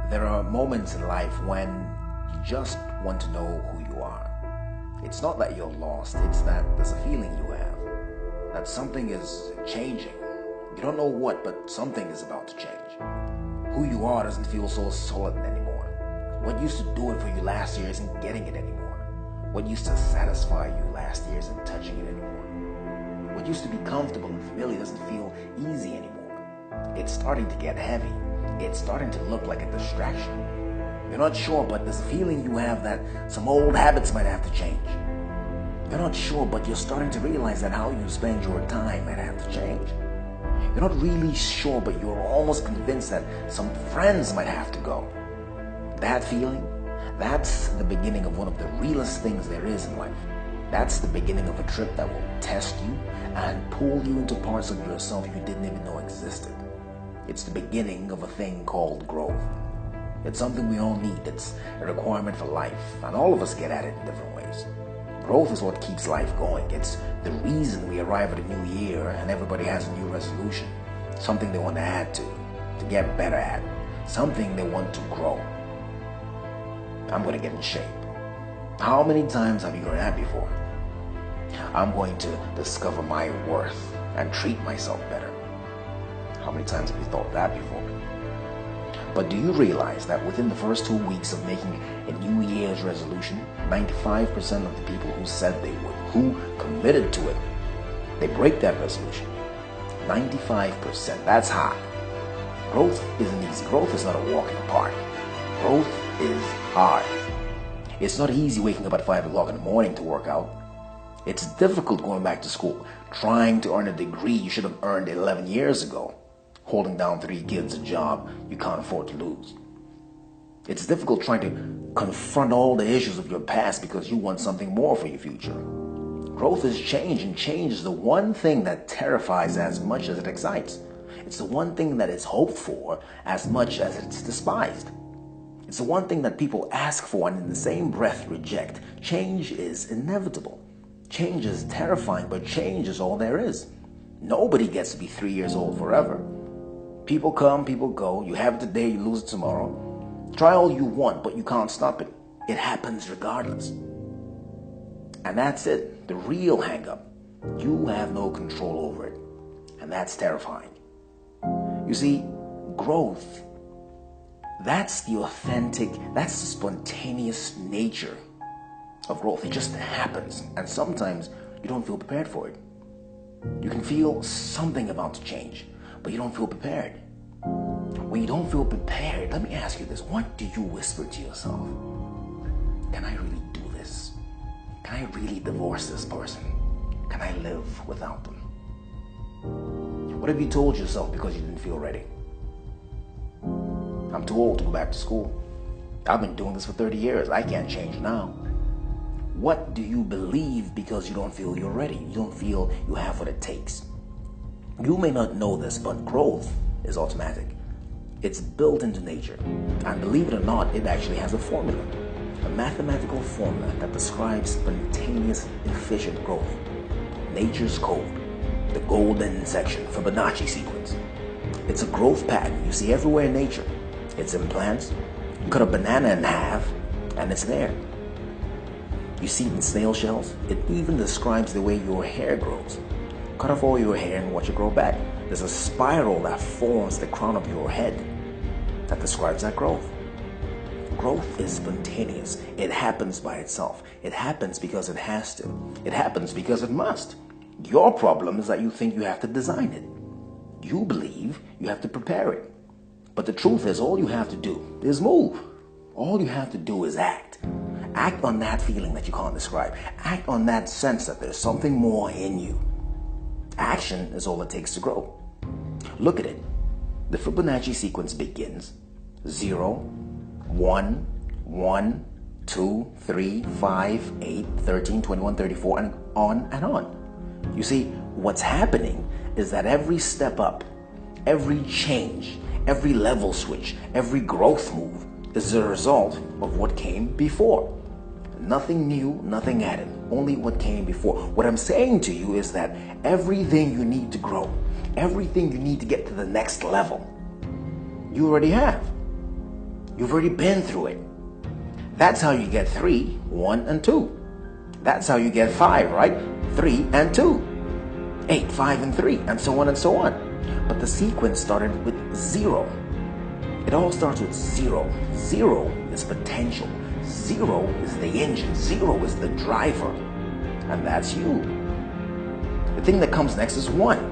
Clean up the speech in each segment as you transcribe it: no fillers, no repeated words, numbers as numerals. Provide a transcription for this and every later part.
There are moments in life when you just want to know who you are. It's not that you're lost, it's that there's a feeling you have that something is changing. You don't know what, but something is about to change. Who you are doesn't feel so solid anymore. What used to do it for you last year isn't getting it anymore. What used to satisfy you last year isn't touching it anymore. What used to be comfortable and familiar doesn't feel easy anymore. It's starting to get heavy. It's starting to look like a distraction. You're not sure, but there's a feeling you have that some old habits might have to change. You're not sure, but you're starting to realize that how you spend your time might have to change. You're not really sure, but you're almost convinced that some friends might have to go. That feeling, that's the beginning of one of the realest things there is in life. That's the beginning of a trip that will test you and pull you into parts of yourself you didn't even know existed. It's the beginning of a thing called growth. It's something we all need. It's a requirement for life, and all of us get at it in different ways. Growth is what keeps life going. It's the reason we arrive at a new year and everybody has a new resolution, something they want to add to get better at, something they want to grow. I'm going to get in shape. How many times have you heard that before? I'm going to discover my worth and treat myself better. How many times have you thought that before? But do you realize that within the first 2 weeks of making a New Year's resolution, 95% of the people who said they would, who committed to it, they break that resolution? 95%, that's high. Growth isn't easy. Growth is not a walk in the park. Growth is hard. It's not easy waking up at 5 o'clock in the morning to work out. It's difficult going back to school, trying to earn a degree you should have earned 11 years ago, holding down 3 kids, a job you can't afford to lose. It's difficult trying to confront all the issues of your past because you want something more for your future. Growth is change, and change is the one thing that terrifies as much as it excites. It's the one thing that is hoped for as much as it's despised. It's the one thing that people ask for and in the same breath reject. Change is inevitable. Change is terrifying, but change is all there is. Nobody gets to be 3 years old forever. People come, people go. You have it today, you lose it tomorrow. Try all you want, but you can't stop it. It happens regardless. And that's it, the real hang-up. You have no control over it. And that's terrifying. You see, growth, that's the authentic, that's the spontaneous nature of growth. It just happens. And sometimes you don't feel prepared for it. You can feel something about to change, but you don't feel prepared. When you don't feel prepared, let me ask you this. What do you whisper to yourself? Can I really do this? Can I really divorce this person? Can I live without them? What have you told yourself because you didn't feel ready? I'm too old to go back to school. I've been doing this for 30 years. I can't change now. What do you believe because you don't feel you're ready? You don't feel you have what it takes. You may not know this, but growth is automatic. It's built into nature. And believe it or not, it actually has a formula. A mathematical formula that describes spontaneous, efficient growth. Nature's code. The golden section, Fibonacci sequence. It's a growth pattern you see everywhere in nature. It's in plants. You cut a banana in half, and it's there. You see it in snail shells. It even describes the way your hair grows. Cut off all your hair and watch it grow back. There's a spiral that forms the crown of your head that describes that growth. Growth is spontaneous. It happens by itself. It happens because it has to. It happens because it must. Your problem is that you think you have to design it. You believe you have to prepare it. But the truth is, all you have to do is move. All you have to do is act. Act on that feeling that you can't describe. Act on that sense that there's something more in you. Action is all it takes to grow. Look at it. The Fibonacci sequence begins 0, 1, 1, 2, 3, 5, 8, 13, 21, 34, and on and on. You see, what's happening is that every step up, every change, every level switch, every growth move is a result of what came before. Nothing new, nothing added, only what came before. What I'm saying to you is that everything you need to grow, everything you need to get to the next level, you already have. You've already been through it. That's how you get 3, 1, and 2. That's how you get 5, right? 3 and 2. 8, 5, and 3, and so on and so on. But the sequence started with 0. It all starts with 0. 0 is potential. 0 is the engine. 0 is the driver. And that's you. The thing that comes next is 1.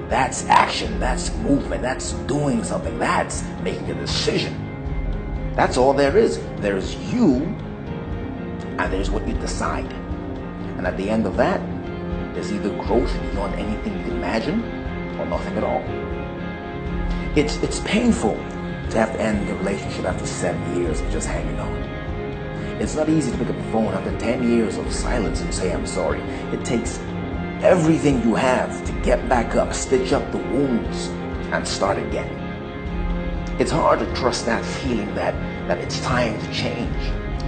That's action. That's movement. That's doing something. That's making a decision. That's all there is. There's you, and there's what you decide. And at the end of that, there's either growth beyond anything you can imagine or nothing at all. It's painful to have to end a relationship after 7 years of just hanging on. It's not easy to pick up the phone after 10 years of silence and say, I'm sorry. It takes everything you have to get back up, stitch up the wounds, and start again. It's hard to trust that feeling that it's time to change.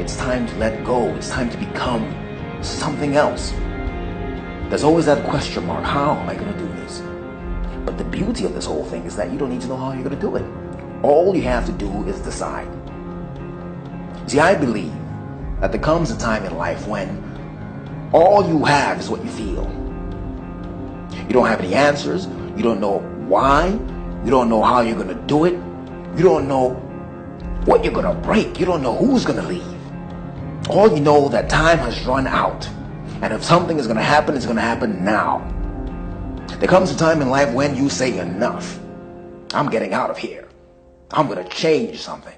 It's time to let go. It's time to become something else. There's always that question mark. How am I going to do this? But the beauty of this whole thing is that you don't need to know how you're going to do it. All you have to do is decide. See, I believe that there comes a time in life when all you have is what you feel. You don't have any answers. You don't know why. You don't know how you're going to do it. You don't know what you're going to break. You don't know who's going to leave. All you know that time has run out. And if something is going to happen, it's going to happen now. There comes a time in life when you say enough. I'm getting out of here. I'm going to change something.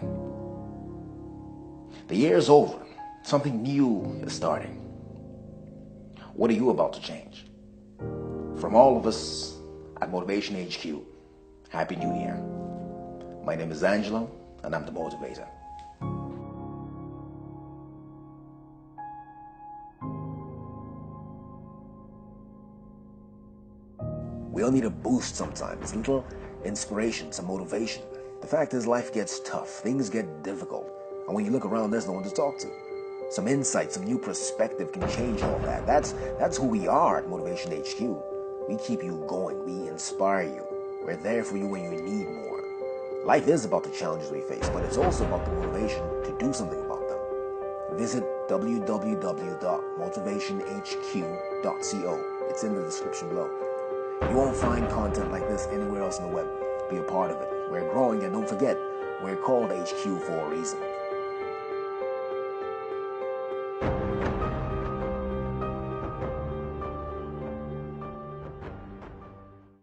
The year's over. Something new is starting. What are you about to change? From all of us at Motivation HQ, Happy New Year. My name is Angelo, and I'm the motivator. We all need a boost sometimes, a little inspiration, some motivation. The fact is, life gets tough, things get difficult, and when you look around, there's no one to talk to. Some insight, some new perspective can change all that. That's who we are at Motivation HQ. We keep you going, we inspire you. We're there for you when you need more. Life is about the challenges we face, but it's also about the motivation to do something about them. Visit www.motivationhq.co. It's in the description below. You won't find content like this anywhere else on the web. Be a part of it. We're growing, and don't forget, we're called HQ for a reason.